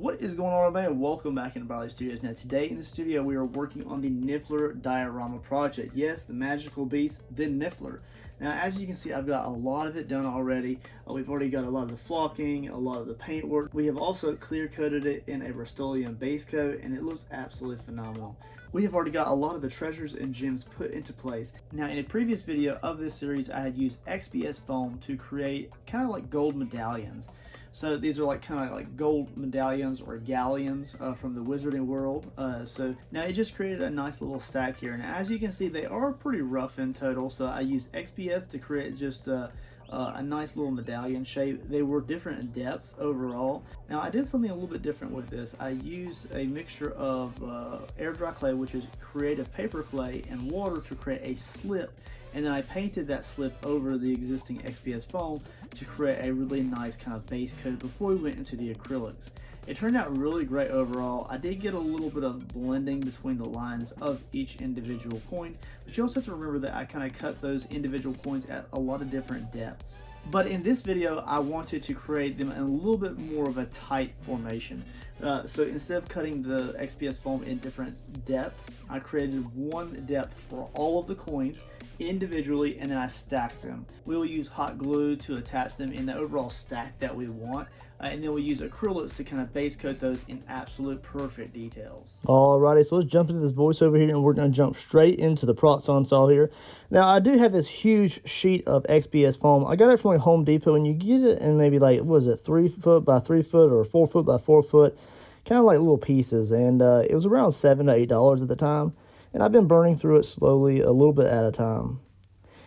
What is going on, everybody? Welcome back into Bradley Studios. Now, today in the studio, we are working on the Niffler diorama project. Yes, the magical beast, the Niffler. Now, as you can see, I've got a lot of it done already. We've already got a lot of the flocking, a lot of the paint work. We have also clear coated it in a Rust-Oleum base coat, and it looks absolutely phenomenal. We have already got a lot of the treasures and gems put into place. Now, in a previous video of this series, I had used XPS foam to create kind of like gold medallions. So these are like kind of like gold medallions or galleons from the wizarding world. So now it just created a nice little stack here. And as you can see, they are pretty rough in total. So I used XPF to create just a nice little medallion shape. They were different in depths overall. Now I did something a little bit different with this. I used a mixture of air dry clay, which is creative paper clay, and water to create a slip, and then I painted that slip over the existing XPS foam to create a really nice kind of base coat before we went into the acrylics. It turned out really great overall. I did get a little bit of blending between the lines of each individual coin, but you also have to remember that I kind of cut those individual coins at a lot of different depths. But in this video, I wanted to create them in a little bit more of a tight formation. So instead of cutting the XPS foam in different depths, I created one depth for all of the coins individually, and then I stacked them. We will use hot glue to attach them in the overall stack that we want, and then we use acrylics to kind of base coat those in absolute perfect details. Alrighty, so let's jump into this voiceover here, and we're going to jump straight into the props saw here. Now, I do have this huge sheet of XPS foam. I got it from like Home Depot, and you get it in maybe like, what is it, 3 foot by 3 foot or 4 foot by 4 foot, kind of like little pieces, and it was around $7 to $8 at the time. And I've been burning through it slowly, a little bit at a time.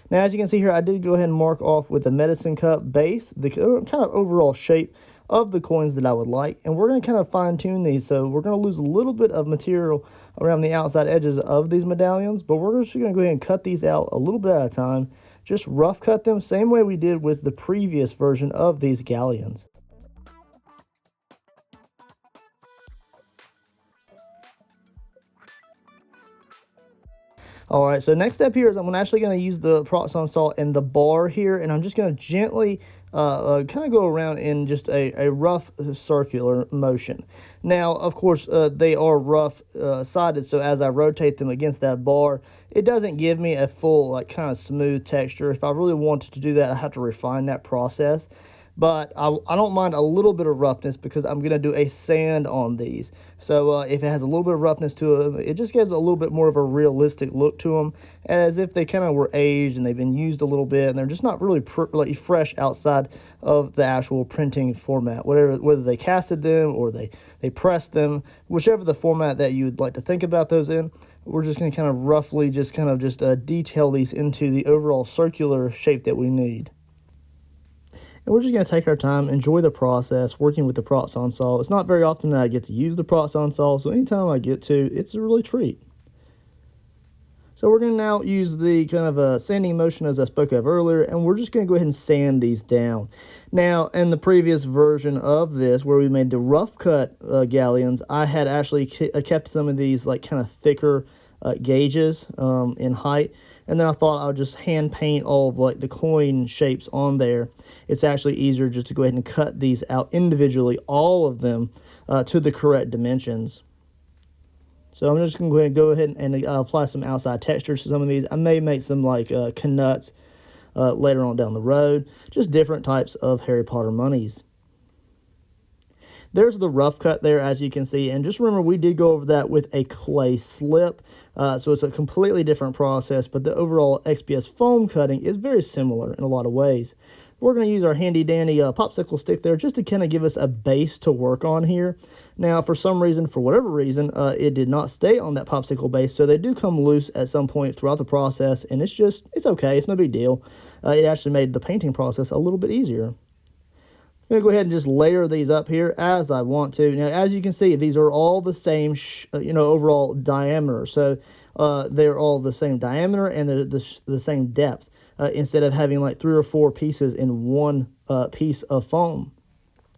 Now, as you can see here, I did go ahead and mark off with the medicine cup base, the kind of overall shape of the coins that I would like. And we're going to kind of fine tune these. So we're going to lose a little bit of material around the outside edges of these medallions, but we're just going to go ahead and cut these out a little bit at a time. Just rough cut them, same way we did with the previous version of these galleons. All right, so next step here is I'm actually going to use the proxon saw and the bar here, and I'm just going to gently kind of go around in just a rough circular motion. Now, of course, they are rough sided, so as I rotate them against that bar, it doesn't give me a full, like, kind of smooth texture. If I really wanted to do that, I have to refine that process. But I don't mind a little bit of roughness because I'm going to do a sand on these. So if it has a little bit of roughness to them, it just gives a little bit more of a realistic look to them, as if they kind of were aged and they've been used a little bit and they're just not really like fresh outside of the actual printing format. Whether they casted them or they pressed them, whichever the format that you would like to think about those in, we're just going to kind of roughly just detail these into the overall circular shape that we need. And we're just going to take our time, enjoy the process, working with the proxon saw. It's not very often that I get to use the proxon saw, so anytime I get to, it's a really treat. So we're going to now use the kind of a sanding motion as I spoke of earlier, and we're just going to go ahead and sand these down. Now, in the previous version of this, where we made the rough cut galleons, I had actually kept some of these like kind of thicker gauges in height. And then I thought I would just hand paint all of like the coin shapes on there. It's actually easier just to go ahead and cut these out individually, all of them, to the correct dimensions. So I'm just going to go ahead and apply some outside textures to some of these. I may make some like Knuts later on down the road. Just different types of Harry Potter monies. There's the rough cut there, as you can see, and just remember we did go over that with a clay slip, so it's a completely different process, but the overall XPS foam cutting is very similar in a lot of ways. We're going to use our handy-dandy popsicle stick there just to kind of give us a base to work on here. Now, for some reason, for whatever reason, it did not stay on that popsicle base, so they do come loose at some point throughout the process, and it's okay, it's no big deal. It actually made the painting process a little bit easier. I'm going to go ahead and just layer these up here as I want to. Now, as you can see, these are all the same, overall diameter. So they're all the same diameter and the same depth instead of having like 3 or 4 pieces in one piece of foam.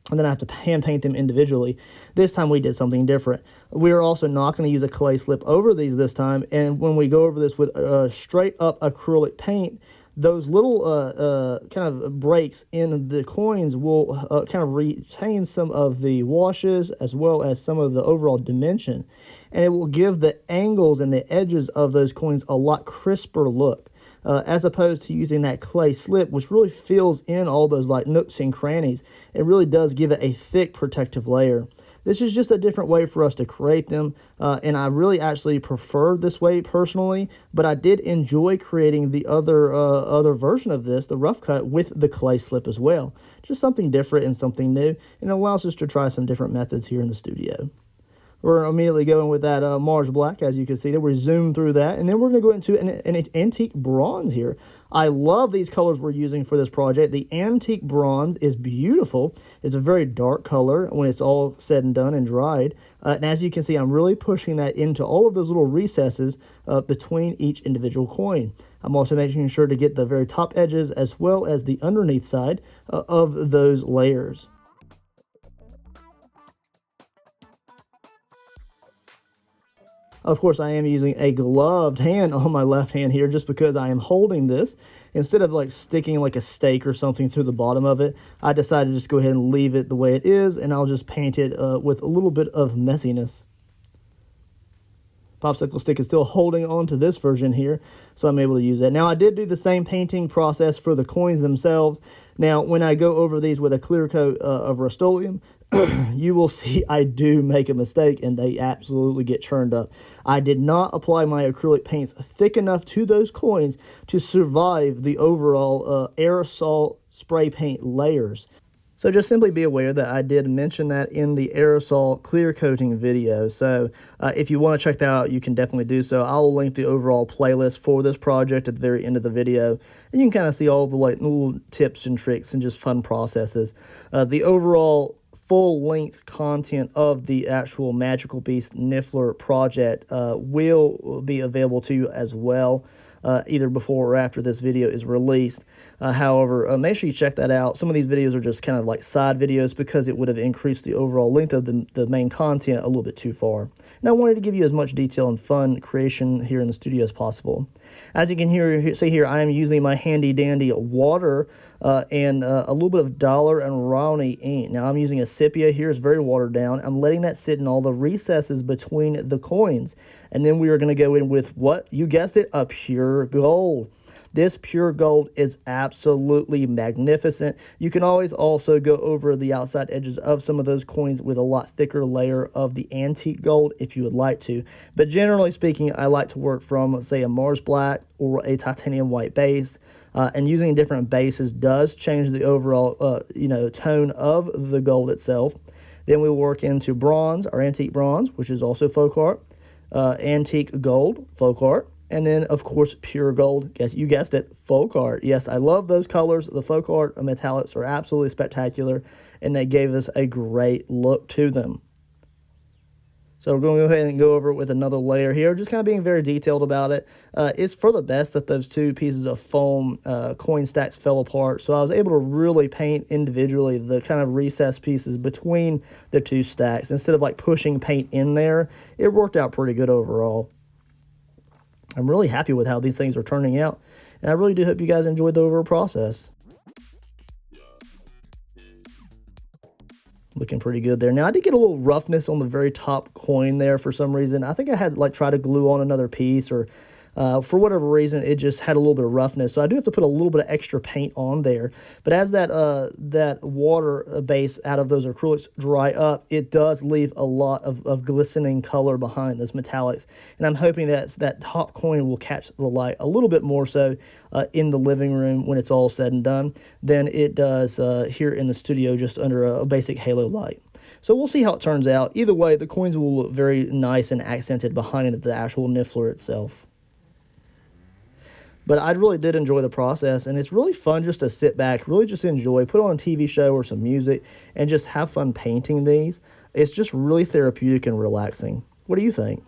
And then I have to hand paint them individually. This time we did something different. We are also not going to use a clay slip over these this time. And when we go over this with straight up acrylic paint, those little kind of breaks in the coins will kind of retain some of the washes as well as some of the overall dimension, and it will give the angles and the edges of those coins a lot crisper look. As opposed to using that clay slip, which really fills in all those like nooks and crannies. It really does give it a thick protective layer. This is just a different way for us to create them, and I really actually prefer this way personally, but I did enjoy creating the other version of this, the rough cut, with the clay slip as well. Just something different and something new, and it allows us to try some different methods here in the studio. We're immediately going with that Mars Black, as you can see. Then we zoom through that, and then we're going to go into an antique bronze here. I love these colors we're using for this project. The antique bronze is beautiful. It's a very dark color when it's all said and done and dried. And as you can see, I'm really pushing that into all of those little recesses between each individual coin. I'm also making sure to get the very top edges as well as the underneath side of those layers. Of course, I am using a gloved hand on my left hand here just because I am holding this. Instead of like sticking like a stake or something through the bottom of it, I decided to just go ahead and leave it the way it is, and I'll just paint it with a little bit of messiness. Popsicle stick is still holding on to this version here, so I'm able to use that. Now, I did do the same painting process for the coins themselves. Now, when I go over these with a clear coat of Rust-Oleum, you will see I do make a mistake, and they absolutely get churned up. I did not apply my acrylic paints thick enough to those coins to survive the overall aerosol spray paint layers. So just simply be aware that I did mention that in the aerosol clear coating video. So if you want to check that out, you can definitely do so. I'll link the overall playlist for this project at the very end of the video. And you can kind of see all the like little tips and tricks and just fun processes. The overall full-length content of the actual Magical Beast Niffler project will be available to you as well, either before or after this video is released. However, make sure you check that out. Some of these videos are just kind of like side videos because it would have increased the overall length of the main content a little bit too far. And I wanted to give you as much detail and fun creation here in the studio as possible. As you can see here, I am using my handy dandy water and a little bit of Dollar and Rowney ink. Now I'm using a sepia here. It's very watered down. I'm letting that sit in all the recesses between the coins. And then we are going to go in with what? You guessed it, a pure gold. This pure gold is absolutely magnificent. You can always also go over the outside edges of some of those coins with a lot thicker layer of the antique gold if you would like to. But generally speaking, I like to work from, let's say, a Mars Black or a titanium white base. And using different bases does change the overall, tone of the gold itself. Then we work into bronze, our antique bronze, which is also folk art, antique gold, folk art, and then, of course, pure gold. Yes, you guessed it, folk art. Yes, I love those colors. The folk art metallics are absolutely spectacular, and they gave us a great look to them. So we're going to go ahead and go over it with another layer here, just kind of being very detailed about it. It's for the best that those two pieces of foam coin stacks fell apart, so I was able to really paint individually the kind of recessed pieces between the two stacks. Instead of like pushing paint in there, it worked out pretty good overall. I'm really happy with how these things are turning out, and I really do hope you guys enjoyed the overall process. Looking pretty good there. Now, I did get a little roughness on the very top coin there for some reason. I think I had like try to glue on another piece, or for whatever reason, it just had a little bit of roughness. So I do have to put a little bit of extra paint on there. But as that water base out of those acrylics dry up, it does leave a lot of glistening color behind those metallics. And I'm hoping that top coin will catch the light a little bit more so in the living room when it's all said and done than it does here in the studio just under a basic halo light. So we'll see how it turns out. Either way, the coins will look very nice and accented behind the actual Niffler itself. But I really did enjoy the process, and it's really fun just to sit back, really just enjoy, put on a TV show or some music, and just have fun painting these. It's just really therapeutic and relaxing. What do you think?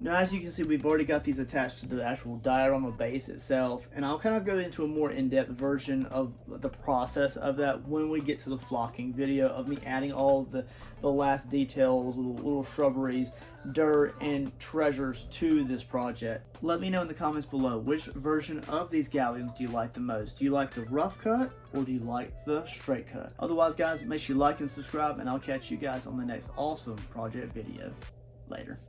Now, as you can see, we've already got these attached to the actual diorama base itself, and I'll kind of go into a more in-depth version of the process of that when we get to the flocking video of me adding all the last details, little shrubberies, dirt, and treasures to this project. Let me know in the comments below, which version of these galleons do you like the most? Do you like the rough cut, or do you like the straight cut? Otherwise, guys, make sure you like and subscribe, and I'll catch you guys on the next awesome project video. Later.